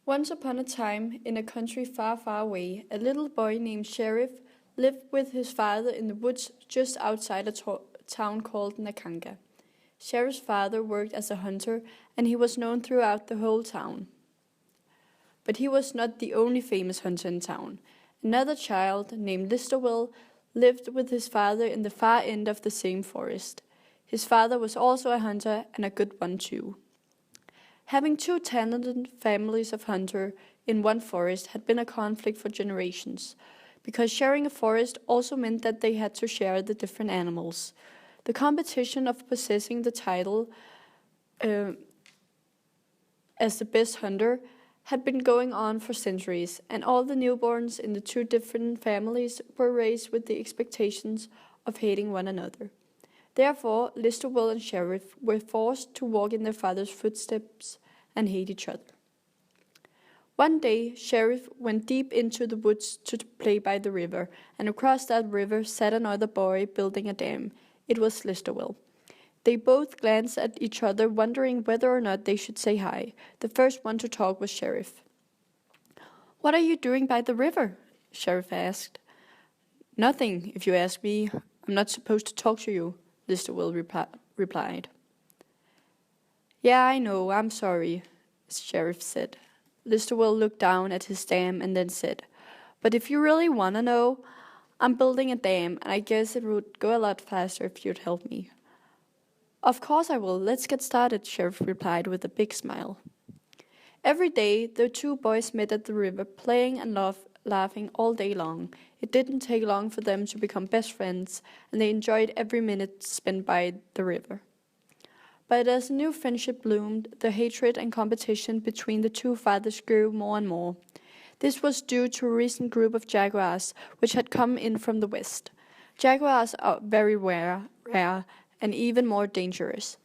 Once upon a time, in a country far, far away, a little boy named Sherif lived with his father in the woods just outside a town called Nakanga. Sherif's father worked as a hunter, and he was known throughout the whole town. But he was not the only famous hunter in town. Another child, named Listowell, lived with his father in the far end of the same forest. His father was also a hunter, and a good one too. Having two talented families of hunters in one forest had been a conflict for generations, because sharing a forest also meant that they had to share the different animals. The competition of possessing the title as the best hunter had been going on for centuries, and all the newborns in the two different families were raised with the expectations of hating one another. Therefore, Listowell and Sherif were forced to walk in their father's footsteps and hate each other. One day, Sherif went deep into the woods to play by the river, and across that river sat another boy building a dam. It was Listowell. They both glanced at each other, wondering whether or not they should say hi. The first one to talk was Sherif. "What are you doing by the river?" Sherif asked. "Nothing, if you ask me. I'm not supposed to talk to you," Listowell replied. "Yeah, I know, I'm sorry," Sherif said. Listowell looked down at his dam and then said, "But if you really want to know, I'm building a dam, and I guess it would go a lot faster if you'd help me." "Of course I will. Let's get started," Sherif replied with a big smile. Every day, the two boys met at the river, playing and laughing all day long. It didn't take long for them to become best friends, and they enjoyed every minute spent by the river. But as a new friendship bloomed, the hatred and competition between the two fathers grew more and more. This was due to a recent group of jaguars which had come in from the west. Jaguars are very rare and even more dangerous.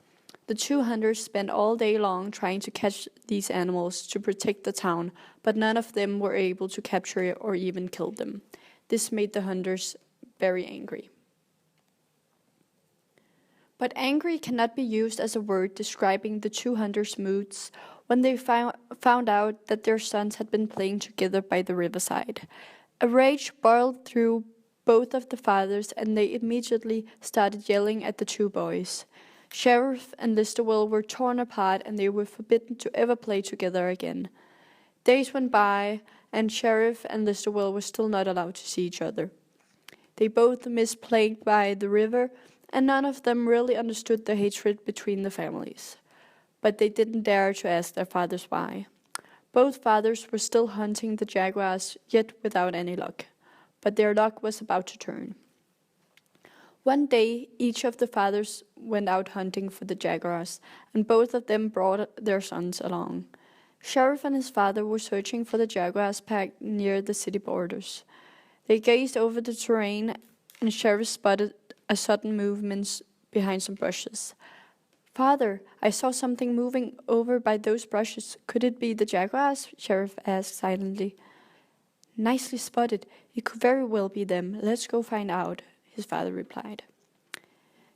The two hunters spent all day long trying to catch these animals to protect the town, but none of them were able to capture or even kill them. This made the hunters very angry. But angry cannot be used as a word describing the two hunters' moods when they found out that their sons had been playing together by the riverside. A rage boiled through both of the fathers, and they immediately started yelling at the two boys. Sherif and Listowell were torn apart, and they were forbidden to ever play together again. Days went by, and Sherif and Listowell were still not allowed to see each other. They both missed playing by the river, and none of them really understood the hatred between the families. But they didn't dare to ask their fathers why. Both fathers were still hunting the jaguars, yet without any luck. But their luck was about to turn. One day, each of the fathers went out hunting for the jaguars, and both of them brought their sons along. Sherif and his father were searching for the jaguars packed near the city borders. They gazed over the terrain, and Sherif spotted a sudden movement behind some bushes. "Father, I saw something moving over by those bushes. Could it be the jaguars?" Sherif asked silently. "Nicely spotted. It could very well be them. Let's go find out," his father replied.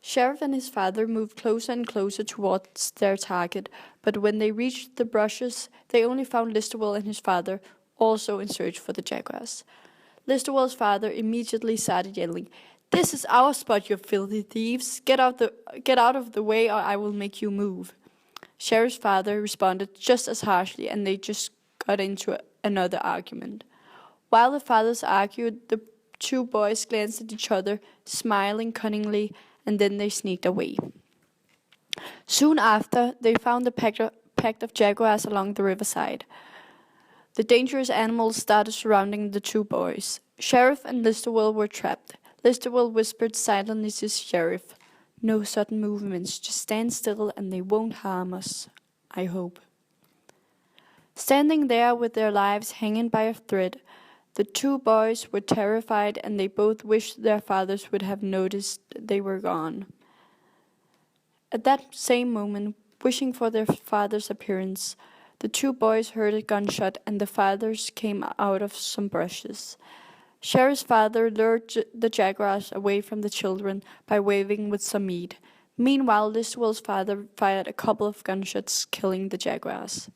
Sherif and his father moved closer and closer towards their target, but when they reached the bushes, they only found Listowell and his father, also in search for the jaguars. Listowell's father immediately started yelling, "This is our spot, you filthy thieves! Get out of the way, or I will make you move." Sherif's father responded just as harshly, and they just got into another argument. While the fathers argued, the two boys glanced at each other, smiling cunningly, and then they sneaked away. Soon after, they found a pack of jaguars along the riverside. The dangerous animals started surrounding the two boys. Sherif and Listowell were trapped. Listowell whispered silently to Sherif, "No sudden movements, just stand still and they won't harm us, I hope." Standing there with their lives hanging by a thread, the two boys were terrified, and they both wished their fathers would have noticed they were gone. At that same moment, wishing for their father's appearance, the two boys heard a gunshot, and the fathers came out of some bushes. Sherif's father lured the jaguars away from the children by waving with some meat. Meanwhile, Listowell's father fired a couple of gunshots, killing the jaguars.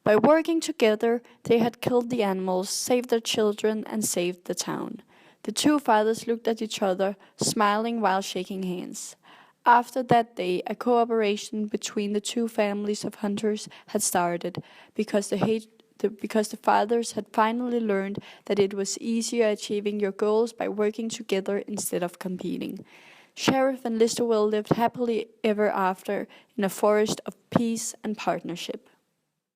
By working together, they had killed the animals, saved their children, and saved the town. The two fathers looked at each other, smiling while shaking hands. After that day, a cooperation between the two families of hunters had started, because the fathers had finally learned that it was easier achieving your goals by working together instead of competing. Sherif and Listowell lived happily ever after in a forest of peace and partnership.